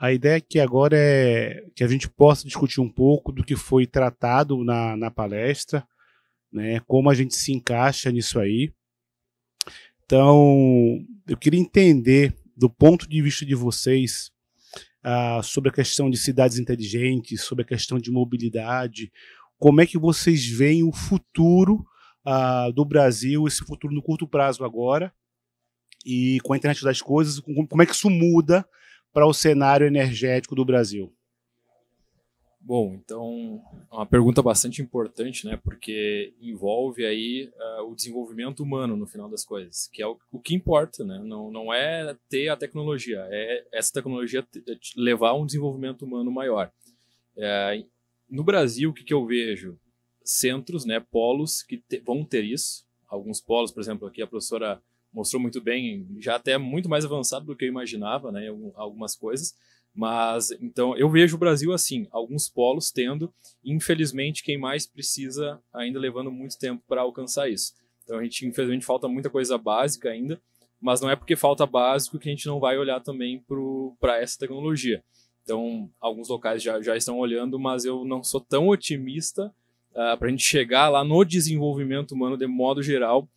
A ideia aqui agora é que a gente possa discutir um pouco do que foi tratado na palestra, né, como a gente se encaixa nisso aí. Então, eu queria entender, do ponto de vista de vocês, sobre a questão de cidades inteligentes, sobre a questão de mobilidade, como é que vocês veem o futuro do Brasil, esse futuro no curto prazo agora, e com a internet das coisas, como é que isso muda para o cenário energético do Brasil? Bom, então, é uma pergunta bastante importante, né? Porque envolve aí o desenvolvimento humano no final das coisas, que é o que importa, né? Não é ter a tecnologia, é essa tecnologia levar a um desenvolvimento humano maior. No Brasil, o que eu vejo? Centros, né? Polos que vão ter isso. Alguns polos, por exemplo, aqui a professora mostrou muito bem, já até muito mais avançado do que eu imaginava, né? Algumas coisas. Mas, então, eu vejo o Brasil assim, alguns polos tendo, e infelizmente, quem mais precisa ainda levando muito tempo para alcançar isso. Então, a gente, infelizmente, falta muita coisa básica ainda, mas não é porque falta básico que a gente não vai olhar também para essa tecnologia. Então, alguns locais já estão olhando, mas eu não sou tão otimista para a gente chegar lá no desenvolvimento humano de modo geral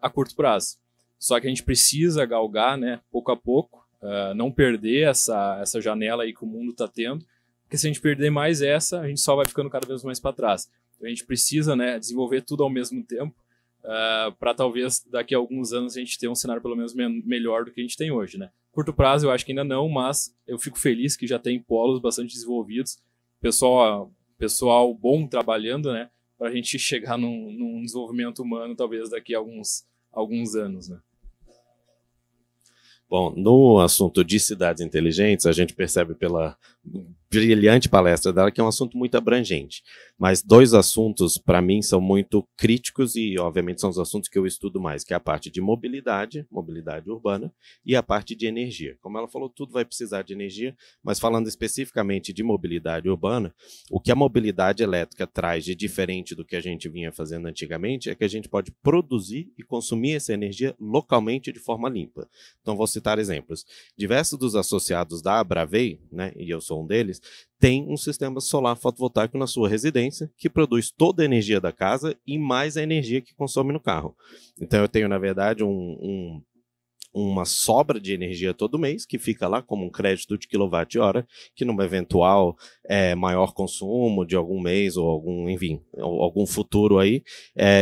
a curto prazo. Só que a gente precisa galgar, né, pouco a pouco, não perder essa janela aí que o mundo está tendo, porque se a gente perder mais essa, a gente só vai ficando cada vez mais para trás. Então a gente precisa, né, desenvolver tudo ao mesmo tempo, para talvez daqui a alguns anos a gente ter um cenário pelo menos melhor do que a gente tem hoje, né? Curto prazo eu acho que ainda não, mas eu fico feliz que já tem polos bastante desenvolvidos, pessoal bom trabalhando, né, para a gente chegar num desenvolvimento humano talvez daqui a alguns anos, né? Bom, no assunto de cidades inteligentes, a gente percebe pela brilhante palestra dela que é um assunto muito abrangente. Mas dois assuntos, para mim, são muito críticos e, obviamente, são os assuntos que eu estudo mais, que é a parte de mobilidade urbana, e a parte de energia. Como ela falou, tudo vai precisar de energia, mas falando especificamente de mobilidade urbana, o que a mobilidade elétrica traz de diferente do que a gente vinha fazendo antigamente é que a gente pode produzir e consumir essa energia localmente de forma limpa. Então, vou citar exemplos. Diversos dos associados da Abravey, né, e eu sou um deles, tem um sistema solar fotovoltaico na sua residência que produz toda a energia da casa e mais a energia que consome no carro. Então eu tenho, na verdade, uma sobra de energia todo mês, que fica lá como um crédito de quilowatt-hora, que numa eventual maior consumo de algum mês ou algum futuro aí,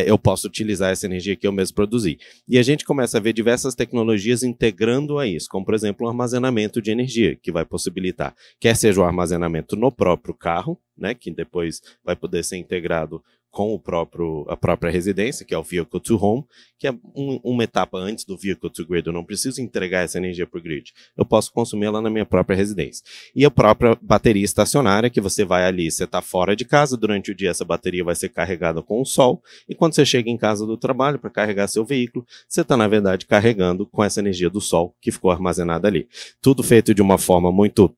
eu posso utilizar essa energia que eu mesmo produzi. E a gente começa a ver diversas tecnologias integrando a isso, como por exemplo o armazenamento de energia, que vai possibilitar, quer seja o armazenamento no próprio carro, né, que depois vai poder ser integrado com a própria residência, que é o Vehicle to Home, que é uma etapa antes do Vehicle to Grid. Eu não preciso entregar essa energia para o grid. Eu posso consumi-la na minha própria residência. E a própria bateria estacionária, que você vai ali, você está fora de casa, durante o dia essa bateria vai ser carregada com o sol, e quando você chega em casa do trabalho para carregar seu veículo, você está, na verdade, carregando com essa energia do sol que ficou armazenada ali. Tudo feito de uma forma muito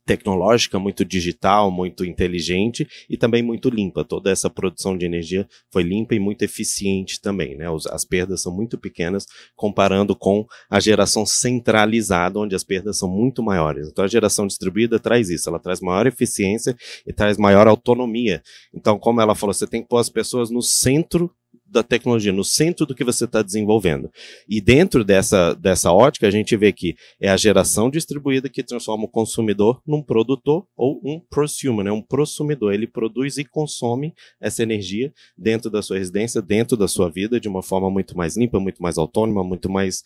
tecnológica, muito digital, muito inteligente e também muito limpa. Toda essa produção de energia foi limpa e muito eficiente também, né? As perdas são muito pequenas comparando com a geração centralizada, onde as perdas são muito maiores. Então a geração distribuída traz isso, ela traz maior eficiência e traz maior autonomia. Então, como ela falou, você tem que pôr as pessoas no centro da tecnologia, no centro do que você está desenvolvendo. E dentro dessa ótica, a gente vê que é a geração distribuída que transforma o consumidor num produtor ou um prosumer, né? Um prosumidor. Ele produz e consome essa energia dentro da sua residência, dentro da sua vida, de uma forma muito mais limpa, muito mais autônoma, muito mais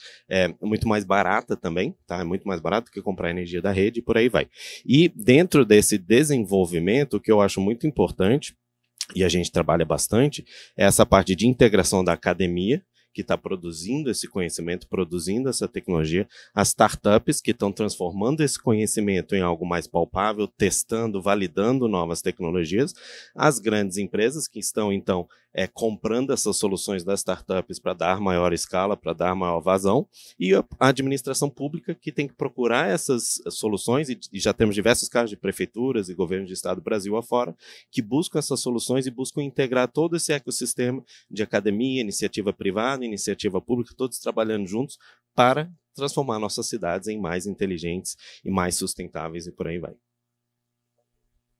barata também, tá? É muito mais barato que comprar energia da rede e por aí vai. E dentro desse desenvolvimento, o que eu acho muito importante, e a gente trabalha bastante, é essa parte de integração da academia, que está produzindo esse conhecimento, produzindo essa tecnologia, as startups que estão transformando esse conhecimento em algo mais palpável, testando, validando novas tecnologias, as grandes empresas que estão, então, comprando essas soluções das startups para dar maior escala, para dar maior vazão, e a administração pública que tem que procurar essas soluções, e já temos diversos casos de prefeituras e governos de estado Brasil afora, que buscam essas soluções e buscam integrar todo esse ecossistema de academia, iniciativa privada, iniciativa pública, todos trabalhando juntos para transformar nossas cidades em mais inteligentes e mais sustentáveis e por aí vai.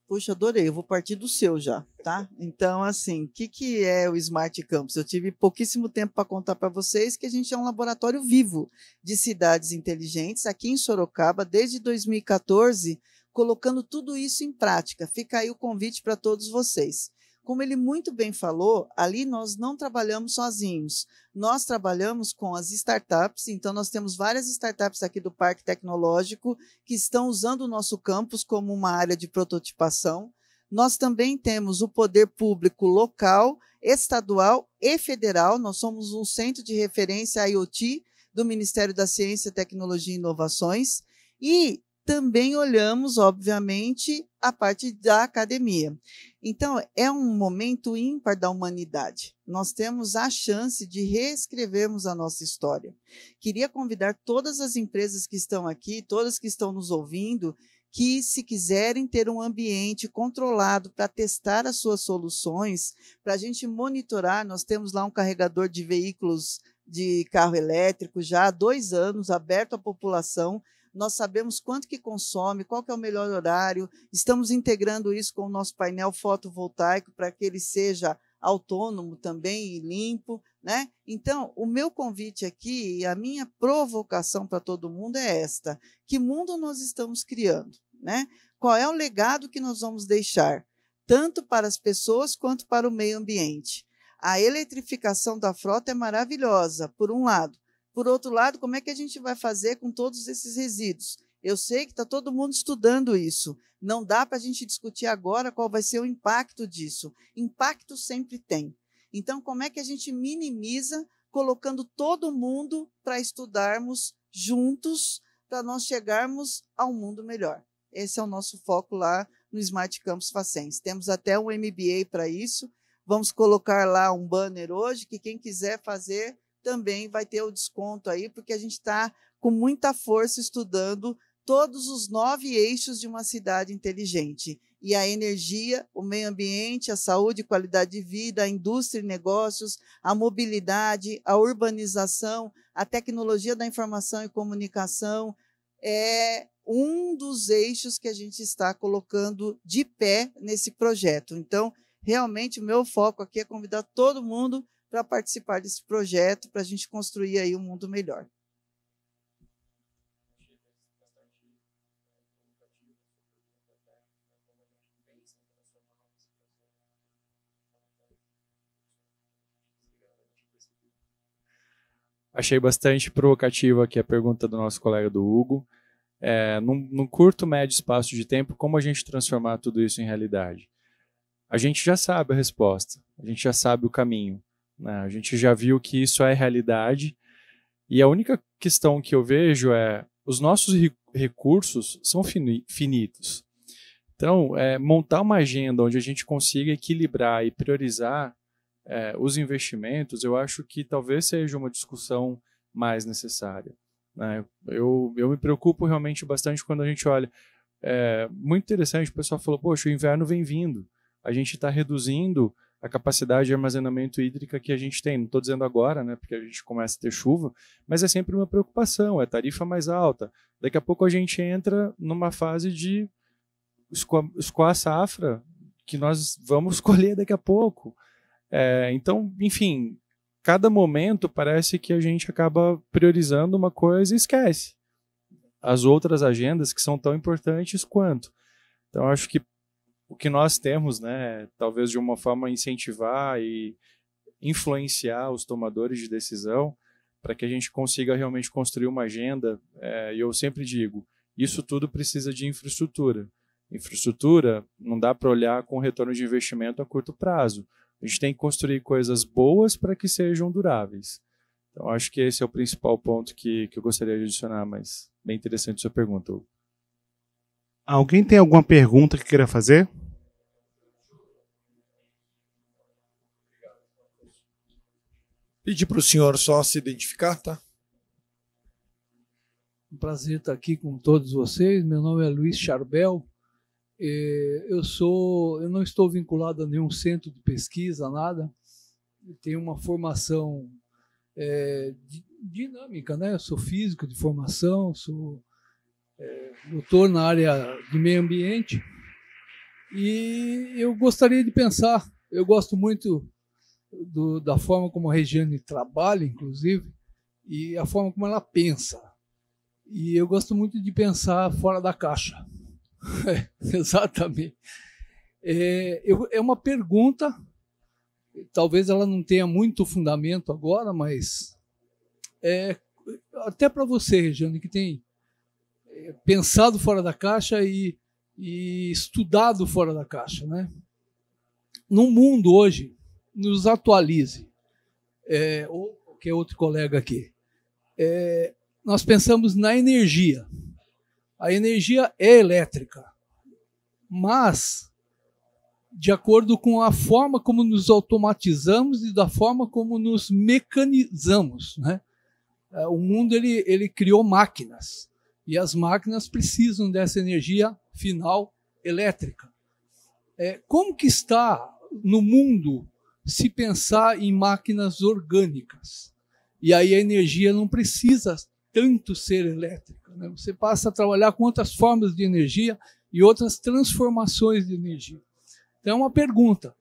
Puxa, adorei, eu vou partir do seu já, tá? Então, assim, o que é o Smart Campus? Eu tive pouquíssimo tempo para contar para vocês que a gente é um laboratório vivo de cidades inteligentes aqui em Sorocaba, desde 2014, colocando tudo isso em prática. Fica aí o convite para todos vocês. Como ele muito bem falou, ali nós não trabalhamos sozinhos. Nós trabalhamos com as startups, então nós temos várias startups aqui do Parque Tecnológico que estão usando o nosso campus como uma área de prototipação. Nós também temos o poder público local, estadual e federal. Nós somos um centro de referência IoT do Ministério da Ciência, Tecnologia e Inovações. E também olhamos, obviamente, a parte da academia. Então, é um momento ímpar da humanidade. Nós temos a chance de reescrevermos a nossa história. Queria convidar todas as empresas que estão aqui, todas que estão nos ouvindo, que, se quiserem ter um ambiente controlado para testar as suas soluções, para a gente monitorar, nós temos lá um carregador de veículos de carro elétrico já há 2 anos, aberto à população. Nós sabemos quanto que consome, qual que é o melhor horário, estamos integrando isso com o nosso painel fotovoltaico para que ele seja autônomo também e limpo, né? Então, o meu convite aqui e a minha provocação para todo mundo é esta: que mundo nós estamos criando, né? Qual é o legado que nós vamos deixar, tanto para as pessoas quanto para o meio ambiente? A eletrificação da frota é maravilhosa, por um lado. Por outro lado, como é que a gente vai fazer com todos esses resíduos? Eu sei que está todo mundo estudando isso. Não dá para a gente discutir agora qual vai ser o impacto disso. Impacto sempre tem. Então, como é que a gente minimiza colocando todo mundo para estudarmos juntos, para nós chegarmos a um mundo melhor? Esse é o nosso foco lá no Smart Campus Facens. Temos até um MBA para isso. Vamos colocar lá um banner hoje que quem quiser fazer também vai ter o desconto aí, porque a gente está com muita força estudando todos os 9 eixos de uma cidade inteligente. E a energia, o meio ambiente, a saúde, qualidade de vida, a indústria e negócios, a mobilidade, a urbanização, a tecnologia da informação e comunicação, é um dos eixos que a gente está colocando de pé nesse projeto. Então, realmente, o meu foco aqui é convidar todo mundo para participar desse projeto, para a gente construir aí um mundo melhor. Achei bastante provocativa aqui a pergunta do nosso colega do Hugo. Num curto, médio espaço de tempo, como a gente transformar tudo isso em realidade? A gente já sabe a resposta, a gente já sabe o caminho, né? A gente já viu que isso é realidade, e a única questão que eu vejo é os nossos recursos são finitos. Então, montar uma agenda onde a gente consiga equilibrar e priorizar os investimentos, eu acho que talvez seja uma discussão mais necessária, né? Eu me preocupo realmente bastante quando a gente olha. Muito interessante, o pessoal falou, poxa, o inverno vem vindo, a gente está reduzindo a capacidade de armazenamento hídrica que a gente tem. Não estou dizendo agora, né, porque a gente começa a ter chuva, mas é sempre uma preocupação, é tarifa mais alta. Daqui a pouco a gente entra numa fase de escoar a safra, que nós vamos colher daqui a pouco. Então, enfim, cada momento parece que a gente acaba priorizando uma coisa e esquece as outras agendas que são tão importantes quanto. Então, acho que o que nós temos, né, talvez de uma forma incentivar e influenciar os tomadores de decisão para que a gente consiga realmente construir uma agenda. E eu sempre digo, isso tudo precisa de infraestrutura. Infraestrutura não dá para olhar com retorno de investimento a curto prazo. A gente tem que construir coisas boas para que sejam duráveis. Então, acho que esse é o principal ponto que eu gostaria de adicionar, mas bem interessante a sua pergunta, Hugo. Alguém tem alguma pergunta que queira fazer? Pedir para o senhor só se identificar, tá? Um prazer estar aqui com todos vocês. Meu nome é Luiz Charbel. Eu não estou vinculado a nenhum centro de pesquisa, nada. Eu tenho uma formação dinâmica, né? Eu sou físico de formação, sou doutor na área de meio ambiente e eu gostaria de pensar, eu gosto muito da forma como a Regiane trabalha, inclusive, e a forma como ela pensa. E eu gosto muito de pensar fora da caixa. Exatamente. É uma pergunta, talvez ela não tenha muito fundamento agora, mas até para você, Regiane, que tem pensado fora da caixa e estudado fora da caixa, né? No mundo hoje, nos atualize, ou qualquer outro colega aqui, nós pensamos na energia. A energia é elétrica, mas de acordo com a forma como nos automatizamos e da forma como nos mecanizamos, né? O mundo ele criou máquinas e as máquinas precisam dessa energia final elétrica. Como que está no mundo se pensar em máquinas orgânicas? E aí a energia não precisa tanto ser elétrica, né? Você passa a trabalhar com outras formas de energia e outras transformações de energia. Então é uma pergunta: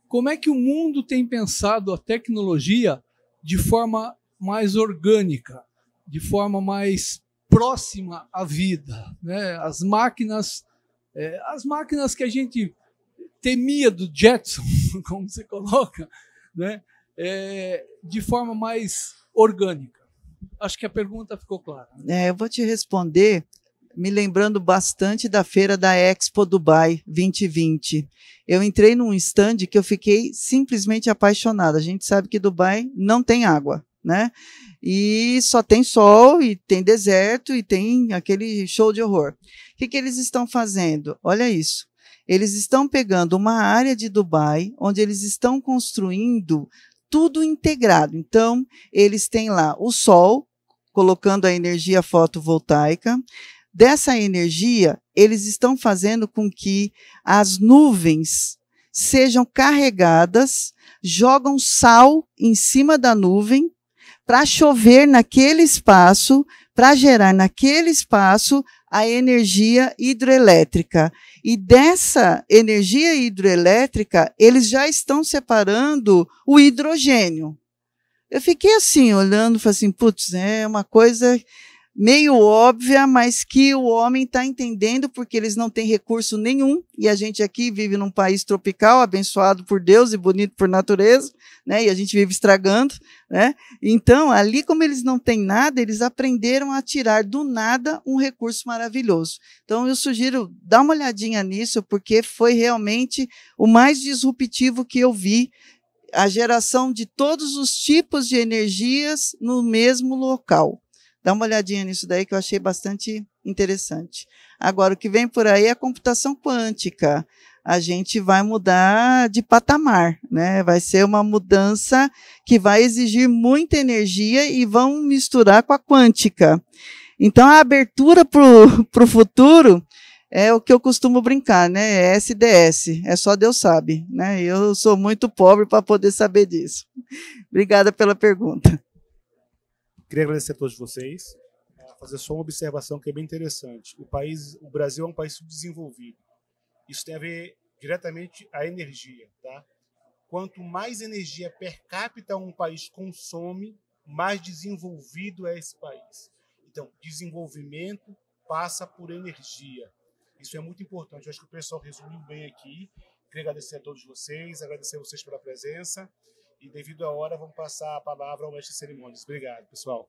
como é que o mundo tem pensado a tecnologia de forma mais orgânica, de forma mais próxima à vida, né? As máquinas que a gente temia do Jetson, como você coloca, né? De forma mais orgânica. Acho que a pergunta ficou clara. Eu vou te responder me lembrando bastante da feira da Expo Dubai 2020. Eu entrei num stand que eu fiquei simplesmente apaixonada. A gente sabe que Dubai não tem água, né? E só tem sol, e tem deserto, e tem aquele show de horror. O que eles estão fazendo? Olha isso. Eles estão pegando uma área de Dubai, onde eles estão construindo tudo integrado. Então, eles têm lá o sol, colocando a energia fotovoltaica. Dessa energia, eles estão fazendo com que as nuvens sejam carregadas, jogam sal em cima da nuvem para chover naquele espaço, para gerar naquele espaço a energia hidroelétrica. E dessa energia hidroelétrica, eles já estão separando o hidrogênio. Eu fiquei assim, olhando, falei assim, putz, é uma coisa meio óbvia, mas que o homem está entendendo, porque eles não têm recurso nenhum, e a gente aqui vive num país tropical, abençoado por Deus e bonito por natureza, né? E a gente vive estragando, né? Então, ali, como eles não têm nada, eles aprenderam a tirar do nada um recurso maravilhoso. Então, eu sugiro dar uma olhadinha nisso, porque foi realmente o mais disruptivo que eu vi, a geração de todos os tipos de energias no mesmo local. Dá uma olhadinha nisso daí que eu achei bastante interessante. Agora, o que vem por aí é a computação quântica. A gente vai mudar de patamar, né? Vai ser uma mudança que vai exigir muita energia e vão misturar com a quântica. Então, a abertura para o futuro é o que eu costumo brincar, né? É SDS, é só Deus sabe, né? Eu sou muito pobre para poder saber disso. Obrigada pela pergunta. Queria agradecer a todos vocês. Fazer só uma observação que é bem interessante. O Brasil é um país subdesenvolvido. Isso tem a ver diretamente à energia, tá? Quanto mais energia per capita um país consome, mais desenvolvido é esse país. Então, desenvolvimento passa por energia. Isso é muito importante. Eu acho que o pessoal resumiu bem aqui. Queria agradecer a todos vocês, agradecer a vocês pela presença. E, devido à hora, vamos passar a palavra ao mestre de cerimônias. Obrigado, pessoal.